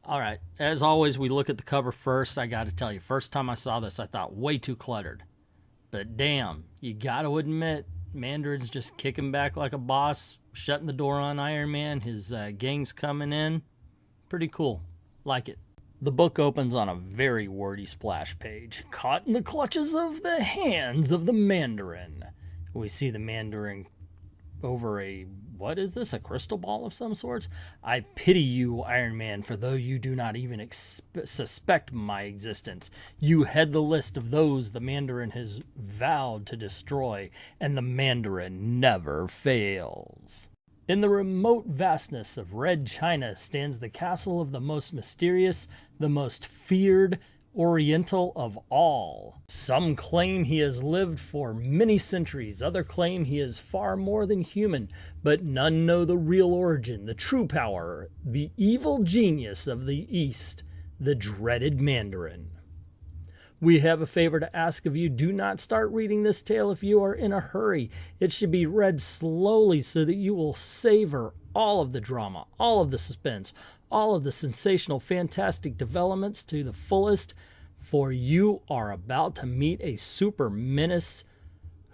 All right, as always, we look at the cover first. I got to tell you, first time I saw this, I thought way too cluttered. But damn, you got to admit, Mandarin's just kicking back like a boss, shutting the door on Iron Man. His gang's coming in. Pretty cool. Like it. The book opens on a very wordy splash page. Caught in the clutches of the hands of the Mandarin. We see the Mandarin over what is this, a crystal ball of some sorts? I pity you, Iron Man, for though you do not even suspect my existence, you head the list of those the Mandarin has vowed to destroy, and the Mandarin never fails. In the remote vastness of Red China stands the castle of the most mysterious, the most feared Oriental of all. Some claim he has lived for many centuries, others claim he is far more than human, but none know the real origin, the true power, the evil genius of the East, the dreaded Mandarin. We have a favor to ask of you. Do not start reading this tale if you are in a hurry. It should be read slowly so that you will savor all of the drama, all of the suspense, all of the sensational, fantastic developments to the fullest, for you are about to meet a super menace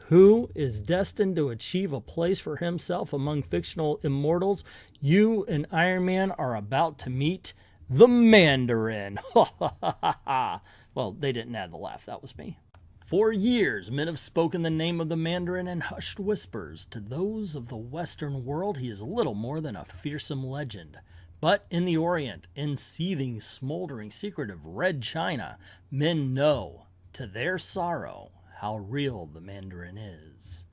who is destined to achieve a place for himself among fictional immortals. You and Iron Man are about to meet the Mandarin. Ha ha ha ha ha. Well, they didn't add the laugh. That was me. For years, men have spoken the name of the Mandarin in hushed whispers. To those of the Western world, he is little more than a fearsome legend. But in the Orient, in seething, smoldering secret of Red China, men know, to their sorrow, how real the Mandarin is.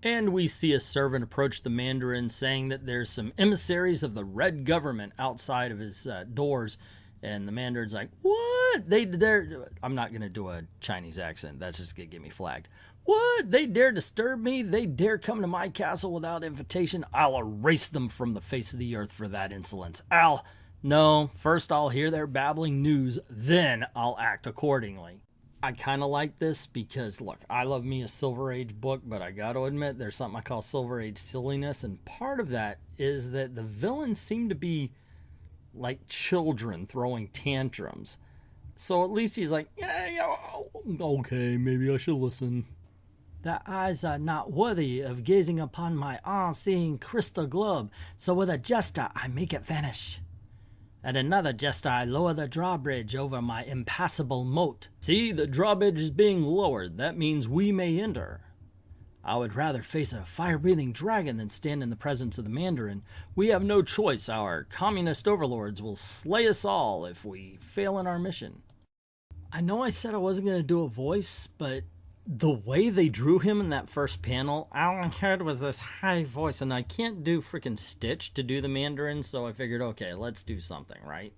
And we see a servant approach the Mandarin saying that there's some emissaries of the Red government outside of his doors. And the Mandarin's like, what? I'm not going to do a Chinese accent. That's just going to get me flagged. What? They dare disturb me? They dare come to my castle without invitation? I'll erase them from the face of the earth for that insolence. No, first I'll hear their babbling news, then I'll act accordingly. I kind of like this because, look, I love me a Silver Age book, but I got to admit there's something I call Silver Age silliness, and part of that is that the villains seem to be like children throwing tantrums. So at least he's like, yeah, okay, maybe I should listen. The eyes are not worthy of gazing upon my all-seeing crystal globe, so with a gesture I make it vanish. At another gesture I lower the drawbridge over my impassable moat. See, the drawbridge is being lowered. That means we may enter. I would rather face a fire-breathing dragon than stand in the presence of the Mandarin. We have no choice. Our communist overlords will slay us all if we fail in our mission. I know I said I wasn't going to do a voice, but the way they drew him in that first panel, all I heard was this high voice, and I can't do freaking Stitch to do the Mandarin, so I figured, okay, let's do something, right?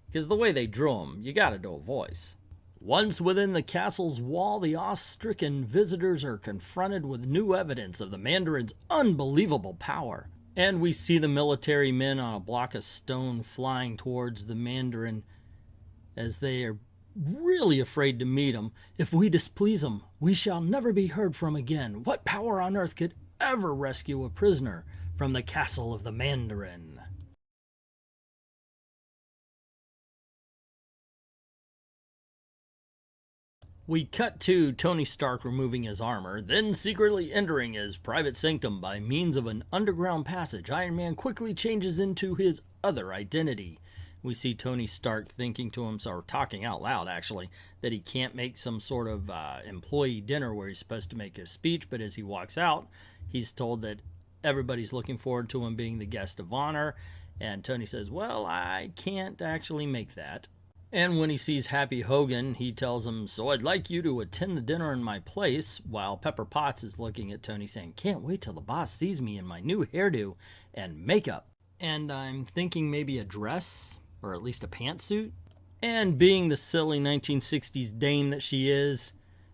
Because the way they drew him, you gotta do a voice. Once within the castle's wall, the awe-stricken visitors are confronted with new evidence of the Mandarin's unbelievable power. And we see the military men on a block of stone flying towards the Mandarin as they are really afraid to meet him. If we displease him, we shall never be heard from again. What power on earth could ever rescue a prisoner from the castle of the Mandarin? We cut to Tony Stark removing his armor, then secretly entering his private sanctum by means of an underground passage. Iron Man quickly changes into his other identity. We see Tony Stark thinking to himself, or talking out loud actually, that he can't make some sort of employee dinner where he's supposed to make a speech, but as he walks out, he's told that everybody's looking forward to him being the guest of honor, and Tony says, well, I can't actually make that. And when he sees Happy Hogan, he tells him, so I'd like you to attend the dinner in my place, while Pepper Potts is looking at Tony saying, can't wait till the boss sees me in my new hairdo and makeup. And I'm thinking maybe a dress, or at least a pantsuit. And being the silly 1960s dame that she is,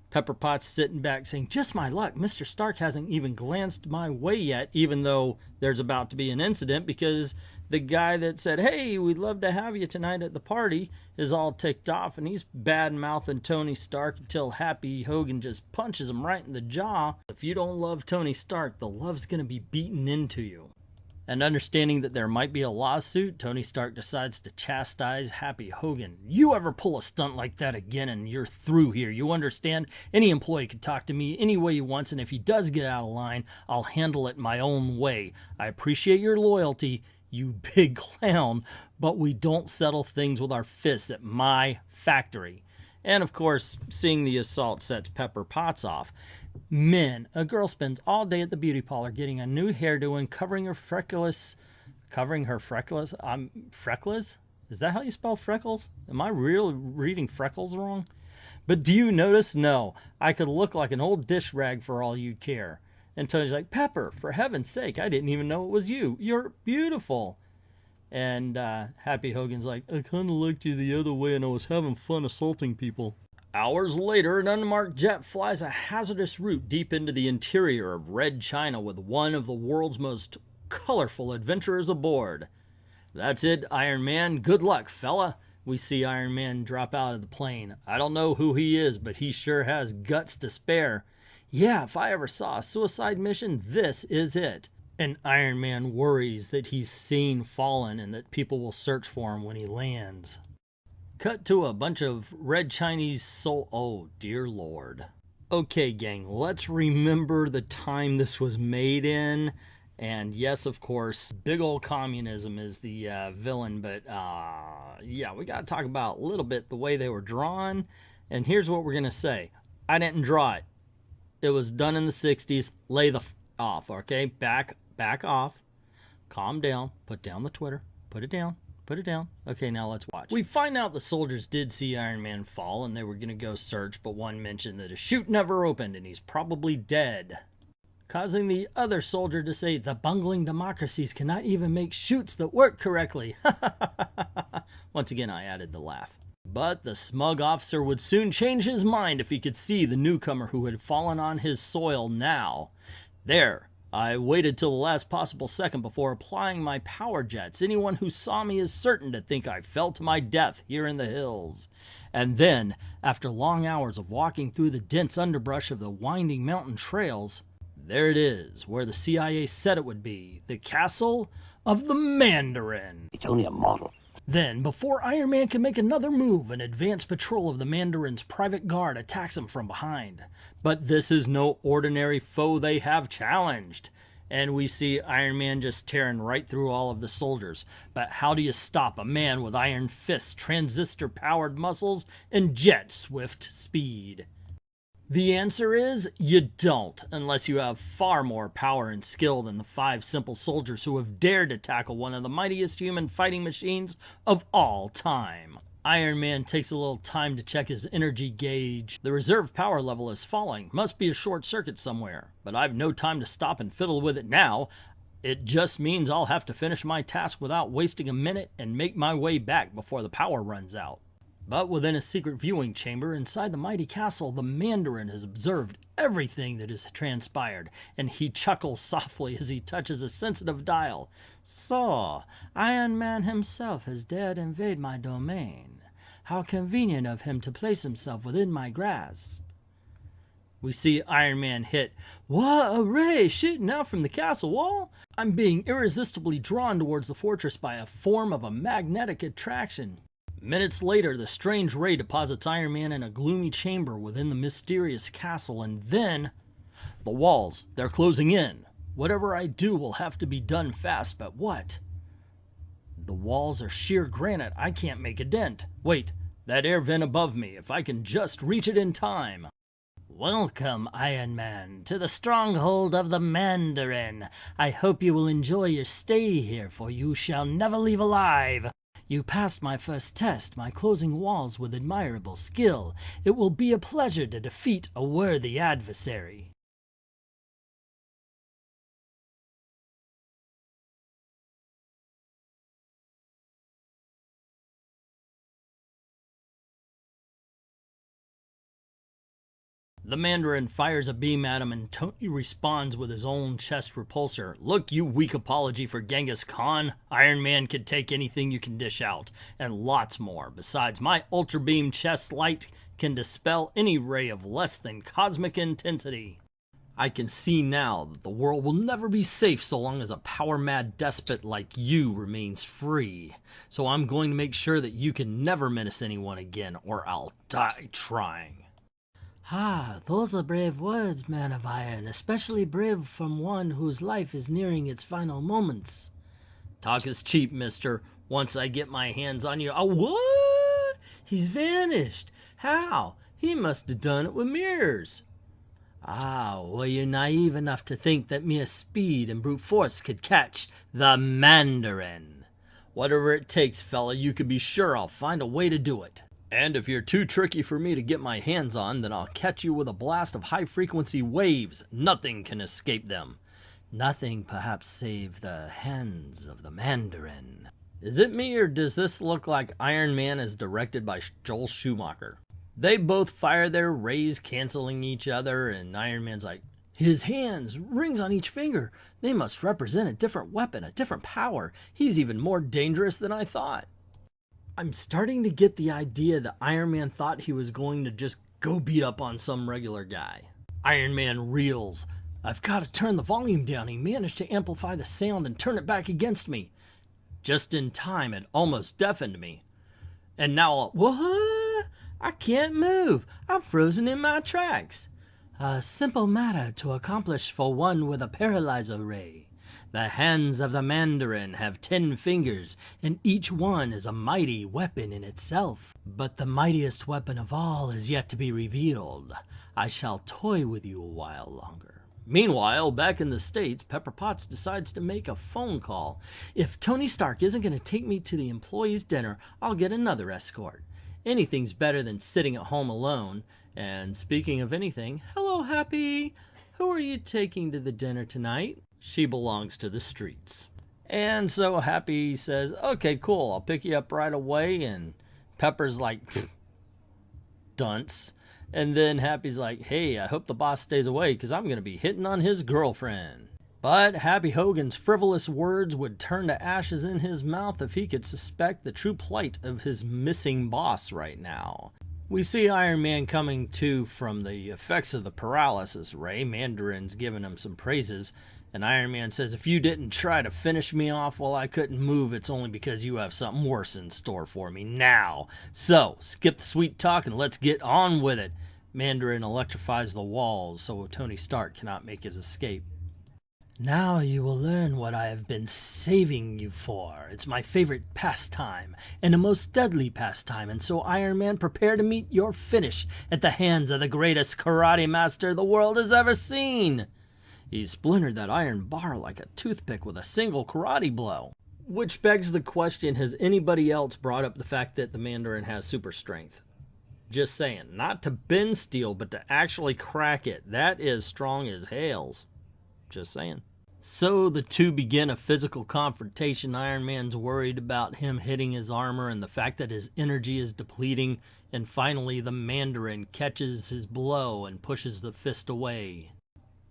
Pepper Potts sitting back saying, just my luck, Mr. Stark hasn't even glanced my way yet, even though there's about to be an incident because the guy that said, hey, we'd love to have you tonight at the party is all ticked off, and he's bad-mouthing Tony Stark until Happy Hogan just punches him right in the jaw. If you don't love Tony Stark, the love's going to be beaten into you. And understanding that there might be a lawsuit, Tony Stark decides to chastise Happy Hogan. You ever pull a stunt like that again and you're through here. You understand? Any employee can talk to me any way he wants, and if he does get out of line, I'll handle it my own way. I appreciate your loyalty, you big clown, but we don't settle things with our fists at my factory. And of course, seeing the assault sets Pepper Potts off. Men, a girl spends all day at the beauty parlor getting a new hairdo and covering her freckles. Freckles? Is that how you spell freckles? Am I really reading freckles wrong? But do you notice? No, I could look like an old dish rag for all you'd care. And Tony's like, Pepper, for heaven's sake, I didn't even know it was you. You're beautiful. And Happy Hogan's like, I kind of liked you the other way and I was having fun assaulting people. Hours later, an unmarked jet flies a hazardous route deep into the interior of Red China with one of the world's most colorful adventurers aboard. That's it, Iron Man. Good luck, fella. We see Iron Man drop out of the plane. I don't know who he is, but he sure has guts to spare. Yeah, if I ever saw a suicide mission, this is it. And Iron Man worries that he's seen fallen and that people will search for him when he lands. Cut to a bunch of red Chinese oh dear lord. Okay gang, let's remember the time this was made in. And yes, of course, big old communism is the villain, but yeah, we gotta talk about a little bit the way they were drawn. And here's what we're gonna say. I didn't draw it. It was done in the 60s. Lay the off, okay? Back off. Calm down. Put down the Twitter. Put it down. Put it down. Okay, now let's watch. We find out the soldiers did see Iron Man fall and they were going to go search, but one mentioned that a chute never opened and he's probably dead. Causing the other soldier to say, the bungling democracies cannot even make chutes that work correctly. Once again, I added the laugh. But the smug officer would soon change his mind if he could see the newcomer who had fallen on his soil now. There. I waited till the last possible second before applying my power jets. Anyone who saw me is certain to think I fell to my death here in the hills. And then, after long hours of walking through the dense underbrush of the winding mountain trails, there it is, where the CIA said it would be, the castle of the Mandarin. It's only a model. Then, before Iron Man can make another move, an advanced patrol of the Mandarin's private guard attacks him from behind. But this is no ordinary foe they have challenged. And we see Iron Man just tearing right through all of the soldiers. But how do you stop a man with iron fists, transistor-powered muscles, and jet-swift speed? The answer is, you don't, unless you have far more power and skill than the 5 simple soldiers who have dared to tackle one of the mightiest human fighting machines of all time. Iron Man takes a little time to check his energy gauge. The reserve power level is falling. Must be a short circuit somewhere. But I've no time to stop and fiddle with it now. It just means I'll have to finish my task without wasting a minute and make my way back before the power runs out. But within a secret viewing chamber inside the mighty castle, the Mandarin has observed everything that has transpired, and he chuckles softly as he touches a sensitive dial. So, Iron Man himself has dared invade my domain. How convenient of him to place himself within my grasp. We see Iron Man hit, "What a ray shooting out from the castle wall! I'm being irresistibly drawn towards the fortress by a form of a magnetic attraction." Minutes later, the strange ray deposits Iron Man in a gloomy chamber within the mysterious castle, and then... the walls, they're closing in. Whatever I do will have to be done fast, but what? The walls are sheer granite. I can't make a dent. Wait, that air vent above me, if I can just reach it in time. Welcome, Iron Man, to the stronghold of the Mandarin. I hope you will enjoy your stay here, for you shall never leave alive. You passed my first test, my closing walls, with admirable skill. It will be a pleasure to defeat a worthy adversary. The Mandarin fires a beam at him and Tony responds with his own chest repulsor. Look, you weak apology for Genghis Khan. Iron Man could take anything you can dish out, and lots more. Besides, my Ultra Beam chest light can dispel any ray of less than cosmic intensity. I can see now that the world will never be safe so long as a power-mad despot like you remains free. So I'm going to make sure that you can never menace anyone again, or I'll die trying. Ah, those are brave words, man of iron, especially brave from one whose life is nearing its final moments. Talk is cheap, mister. Once I get my hands on you... Oh, what? He's vanished. How? He must have done it with mirrors. Ah, were you naive enough to think that mere speed and brute force could catch the Mandarin? Whatever it takes, fella, you can be sure I'll find a way to do it. And if you're too tricky for me to get my hands on, then I'll catch you with a blast of high-frequency waves. Nothing can escape them. Nothing perhaps save the hands of the Mandarin. Is it me, or does this look like Iron Man is directed by Joel Schumacher? They both fire their rays, canceling each other, and Iron Man's like, his hands, rings on each finger. They must represent a different weapon, a different power. He's even more dangerous than I thought. I'm starting to get the idea that Iron Man thought he was going to just go beat up on some regular guy. Iron Man reels. I've got to turn the volume down. He managed to amplify the sound and turn it back against me. Just in time, it almost deafened me. And now, what? I can't move. I'm frozen in my tracks. A simple matter to accomplish for one with a paralyzer ray. The hands of the Mandarin have 10 fingers, and each one is a mighty weapon in itself. But the mightiest weapon of all is yet to be revealed. I shall toy with you a while longer. Meanwhile, back in the States, Pepper Potts decides to make a phone call. If Tony Stark isn't going to take me to the employees' dinner, I'll get another escort. Anything's better than sitting at home alone. And speaking of anything, hello, Happy. Who are you taking to the dinner tonight? She belongs to the streets. And so Happy says, okay, cool, I'll pick you up right away. And Pepper's like, dunce. And then Happy's like, hey, I hope the boss stays away because I'm going to be hitting on his girlfriend. But Happy Hogan's frivolous words would turn to ashes in his mouth if he could suspect the true plight of his missing boss right now. We see Iron Man coming to from the effects of the paralysis ray. Mandarin's giving him some praises. And Iron Man says, if you didn't try to finish me off while I couldn't move, it's only because you have something worse in store for me now. So, skip the sweet talk and let's get on with it. Mandarin electrifies the walls so Tony Stark cannot make his escape. Now you will learn what I have been saving you for. It's my favorite pastime, and a most deadly pastime, and so Iron Man, prepare to meet your finish at the hands of the greatest karate master the world has ever seen. He splintered that iron bar like a toothpick with a single karate blow. Which begs the question, has anybody else brought up the fact that the Mandarin has super strength? Just saying, not to bend steel, but to actually crack it. That is strong as hails. Just saying. So the two begin a physical confrontation. Iron Man's worried about him hitting his armor and the fact that his energy is depleting. And finally, the Mandarin catches his blow and pushes the fist away.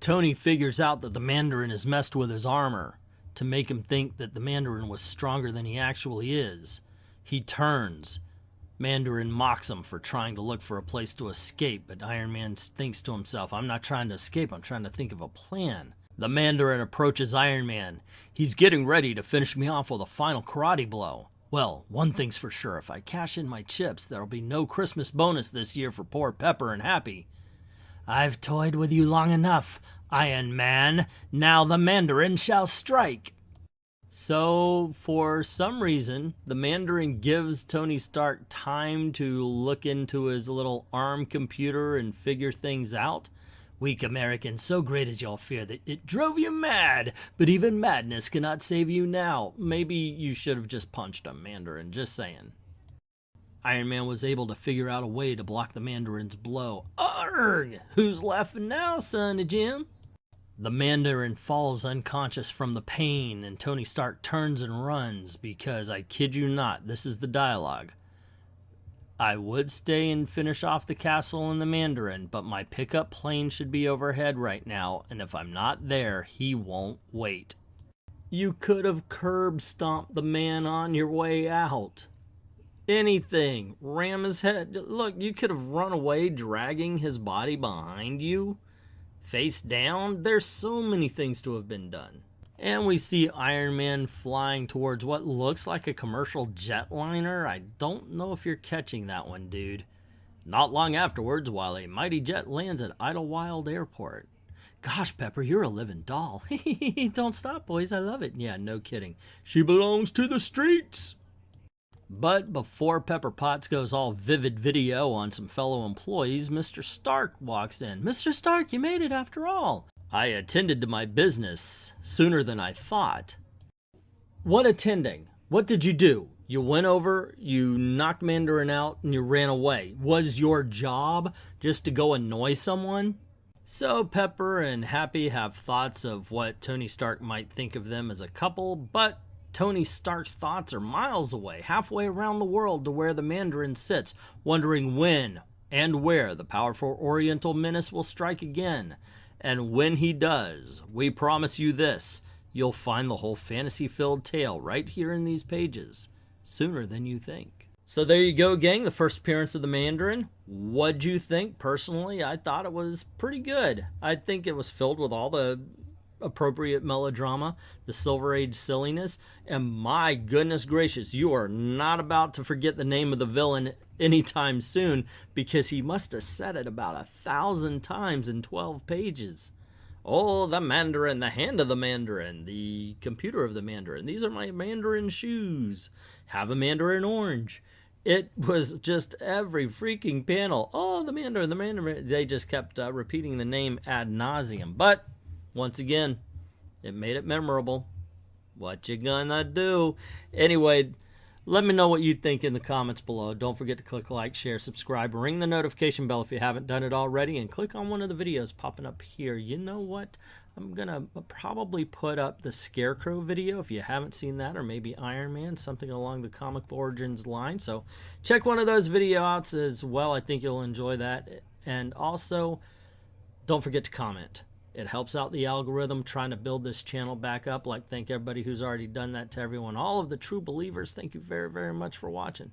Tony figures out that the Mandarin has messed with his armor to make him think that the Mandarin was stronger than he actually is. He turns. Mandarin mocks him for trying to look for a place to escape, but Iron Man thinks to himself, I'm not trying to escape, I'm trying to think of a plan. The Mandarin approaches Iron Man. He's getting ready to finish me off with a final karate blow. Well, one thing's for sure, if I cash in my chips, there'll be no Christmas bonus this year for poor Pepper and Happy. I've toyed with you long enough, Iron Man. Now the Mandarin shall strike. So, for some reason, the Mandarin gives Tony Stark time to look into his little ARM computer and figure things out. Weak American, so great is your fear that it drove you mad, but even madness cannot save you now. Maybe you should have just punched him, Mandarin, just saying. Iron Man was able to figure out a way to block the Mandarin's blow. Arrgh! Who's laughing now, son of Jim? The Mandarin falls unconscious from the pain, and Tony Stark turns and runs because, I kid you not, this is the dialogue. I would stay and finish off the castle and the Mandarin, but my pickup plane should be overhead right now, and if I'm not there, he won't wait. You could have curb stomped the man on your way out. Anything. Ram his head. Look, you could have run away dragging his body behind you. Face down? There's so many things to have been done. And we see Iron Man flying towards what looks like a commercial jetliner. I don't know if you're catching that one, dude. Not long afterwards, while a mighty jet lands at Idlewild Airport. Gosh, Pepper, you're a living doll. Don't stop, boys. I love it. Yeah, no kidding. She belongs to the streets. But before Pepper Potts goes all vivid video on some fellow employees, Mr. Stark walks in. Mr. Stark, you made it after all. I attended to my business sooner than I thought. What attending? What did you do? You went over, you knocked Mandarin out, and you ran away. Was your job just to go annoy someone? So Pepper and Happy have thoughts of what Tony Stark might think of them as a couple, but Tony Stark's thoughts are miles away, halfway around the world to where the Mandarin sits, wondering when and where the powerful Oriental menace will strike again. And when he does, we promise you this, you'll find the whole fantasy-filled tale right here in these pages, sooner than you think. So there you go, gang, the first appearance of the Mandarin. What'd you think? Personally, I thought it was pretty good. I think it was filled with all the appropriate melodrama, the Silver Age silliness, and my goodness gracious, you are not about to forget the name of the villain anytime soon, because he must have said it about 1,000 times in 12 pages. Oh, the Mandarin, the hand of the Mandarin, the computer of the Mandarin. These are my Mandarin shoes. Have a Mandarin orange. It was just every freaking panel. Oh, the Mandarin, the Mandarin. They just kept repeating the name ad nauseum. But once again, it made it memorable. What you gonna do? Anyway, let me know what you think in the comments below. Don't forget to click like, share, subscribe, ring the notification bell if you haven't done it already, and click on one of the videos popping up here. You know what? I'm gonna probably put up the Scarecrow video if you haven't seen that, or maybe Iron Man, something along the Comic Origins line. So check one of those videos out as well. I think you'll enjoy that. And also, don't forget to comment. It helps out the algorithm trying to build this channel back up. Thank everybody who's already done that. To everyone, all of the true believers, thank you very, very much for watching.